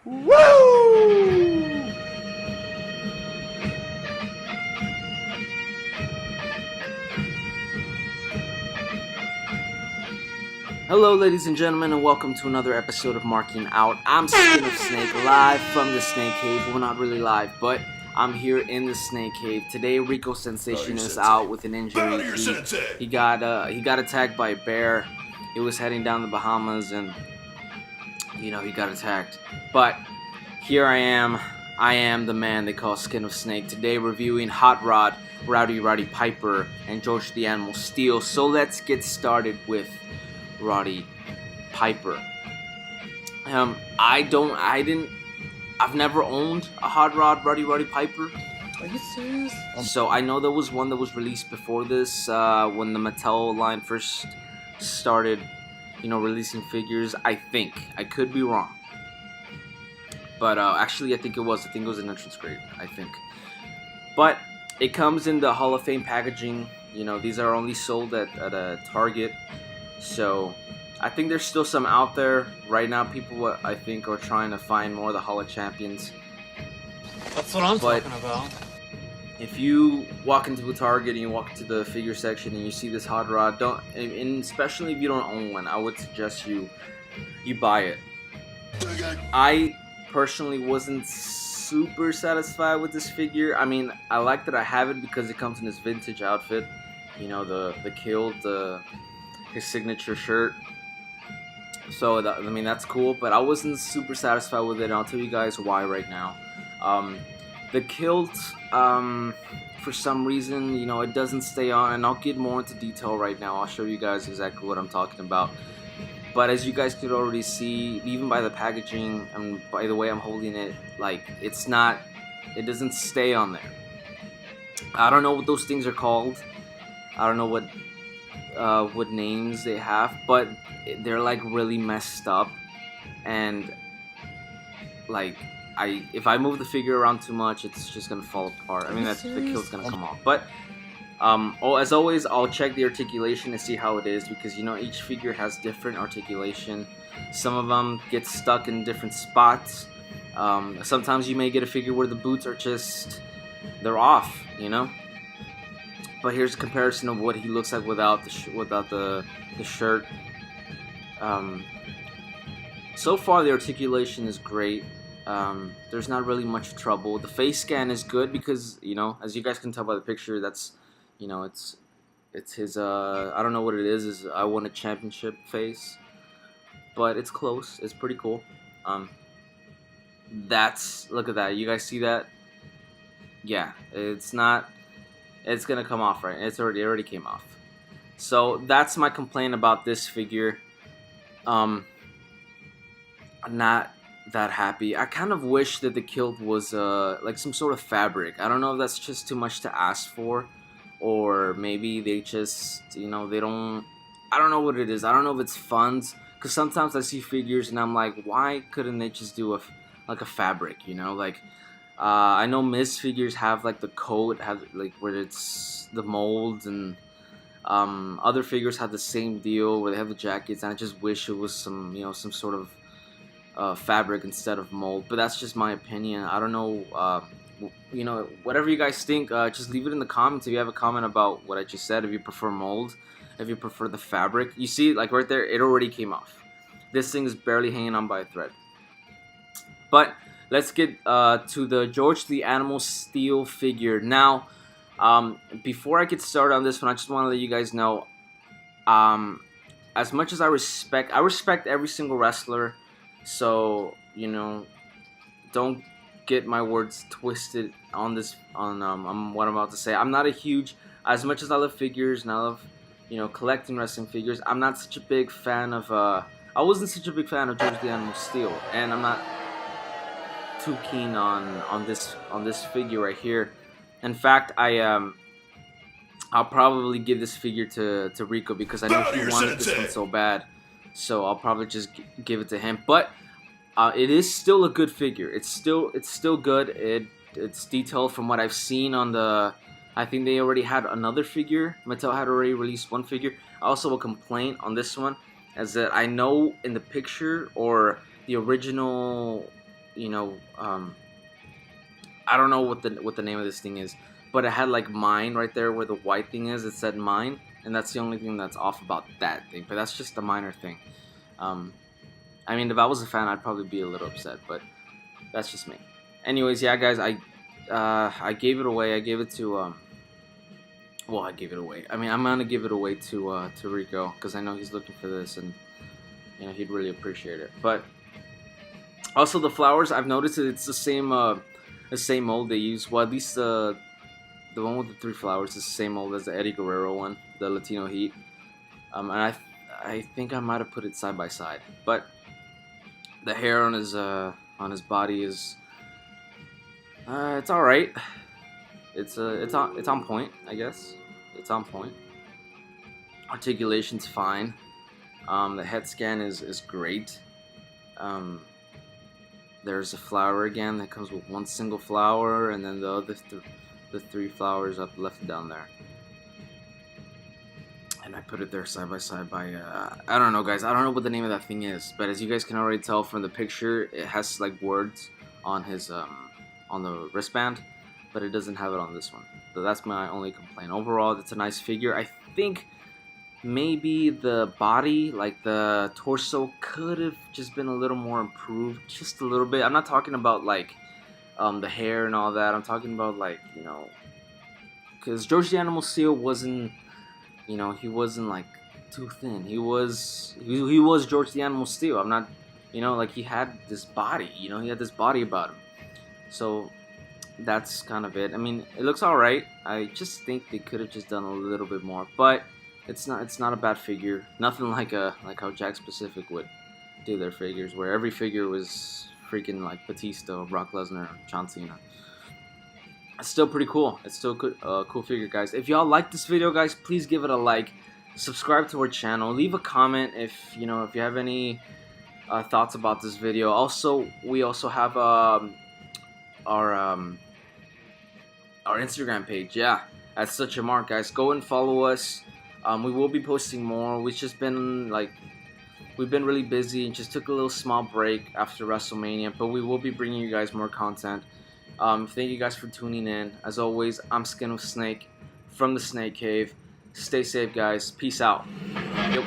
Woo! Hello, ladies and gentlemen, and welcome to another episode of Marking Out. I'm Skin of Snake, live from the Snake Cave. Well, not really live, but I'm here in the Snake Cave. Today, Rico Sensation is out with an injury. He got attacked by a bear. He was heading down the Bahamas, and he got attacked. But here I am. I am the man they call Skin of Snake. Today, reviewing Hot Rod, Roddy Piper, and George the Animal Steele. So let's get started with Roddy Piper. I've never owned a Hot Rod Roddy Piper. Are you serious? So I know there was one that was released before this, when the Mattel line first started, releasing figures. I think I could be wrong, but actually I think it was an entrance grade. I think, but it comes in the Hall of Fame packaging. These are only sold at a Target. So, I think there's still some out there. Right now, people, I think, are trying to find more of the Hall of Champions. That's what I'm talking about. If you walk into a Target and you walk into the figure section and you see this Hot Rod, and especially if you don't own one, I would suggest you buy it. I personally wasn't super satisfied with this figure. I mean, I like that I have it because it comes in this vintage outfit. The kilt, his signature shirt. So that's cool, but I wasn't super satisfied with it, and I'll tell you guys why right now. The kilt, for some reason, it doesn't stay on, and I'll get more into detail right now. I'll show you guys exactly what I'm talking about. But as you guys could already see, even by the packaging and by the way I'm holding it, it doesn't stay on there. I don't know what those things are called. I don't know what names they have, but they're like really messed up, and if I move the figure around too much, it's just gonna fall apart. I mean, the kilt's gonna come off. But as always, I'll check the articulation to see how it is, because each figure has different articulation. Some of them get stuck in different spots. Sometimes you may get a figure where the boots are they're off, But here's a comparison of what he looks like without the shirt. So far, the articulation is great. There's not really much trouble. The face scan is good because as you guys can tell by the picture, that's it's his I don't know what it is I won a championship face, but it's close. It's pretty cool. Look at that. You guys see that? Yeah, it's not. It's gonna come off, right? It already came off. So that's my complaint about this figure. I'm not that happy. I kind of wish that the kilt was like some sort of fabric. I don't know if that's just too much to ask for, or maybe they just they don't. I don't know what it is. I don't know if it's funds, because sometimes I see figures and I'm like, why couldn't they just do a fabric? I know Miz figures have like the coat, where it's the molds, and other figures have the same deal where they have the jackets, and I just wish it was some sort of fabric instead of mold. But that's just my opinion. I don't know. Whatever you guys think, just leave it in the comments if you have a comment about what I just said. If you prefer mold, if you prefer the fabric, you see, like right there, it already came off. This thing is barely hanging on by a thread. But let's get to the George the Animal Steele figure. Now, before I get started on this one, I just want to let you guys know, as much as I respect every single wrestler, so, don't get my words twisted on what I'm about to say. I'm not a huge, as much as I love figures and I love, collecting wrestling figures, I'm not such a big fan of, I wasn't such a big fan of George the Animal Steele, and I'm not too keen on this figure right here. In fact, I'll probably give this figure to Rico, because I know he wanted this one so bad. So I'll probably just give it to him. But it is still a good figure. It's still good. It's detailed from what I've seen on the. I think they already had another figure. Mattel had already released one figure. Also, a complaint on this one is that I know in the picture, or the original you know, I don't know what the name of this thing is, but it had like mine right there where the white thing is. It said mine, and that's the only thing that's off about that thing. But that's just a minor thing. I mean, if I was a fan, I'd probably be a little upset, but that's just me. Anyways, yeah, guys, I gave it away. I gave it to well, I gave it away. I mean, I'm gonna give it away to Rico because I know he's looking for this, and you know he'd really appreciate it. But also the flowers, I've noticed that it's the same mold they use. Well, at least the one with the 3 flowers is the same mold as the Eddie Guerrero one, the Latino Heat. And I think I might have put it side by side, but the hair on his body is it's all right. It's on point, I guess. It's on point. Articulation's fine. The head scan is great. There's a flower again that comes with one single flower, and then the other the 3 flowers up left down there. And I put it there side by side by I don't know, guys. I don't know what the name of that thing is, but as you guys can already tell from the picture, it has like words on his on the wristband, but it doesn't have it on this one. So that's my only complaint. Overall, it's a nice figure. I think maybe the body, like the torso, could have just been a little more improved, just a little bit. I'm not talking about like the hair and all that. I'm talking about like, you know, because George the Animal Steel wasn't, you know, he wasn't like too thin. He was George the Animal Steel. I'm not, you know, like he had this body. You know, he had this body about him. So that's kind of it. I mean, it looks all right. I just think they could have just done a little bit more, but it's not a bad figure. Nothing like how Jack Pacific would do their figures, where every figure was freaking like Batista, Brock Lesnar, John Cena. It's still pretty cool. It's still a cool figure, guys. If y'all like this video, guys, please give it a like. Subscribe to our channel. Leave a comment if you have any thoughts about this video. Also, we also have our Instagram page. Yeah, at Such a Mark, guys. Go and follow us. We will be posting more. We've been really busy and just took a little small break after WrestleMania, but we will be bringing you guys more content. Thank you guys for tuning in. As always, I'm Skin with Snake from the Snake Cave. Stay safe, guys. Peace out. Yep.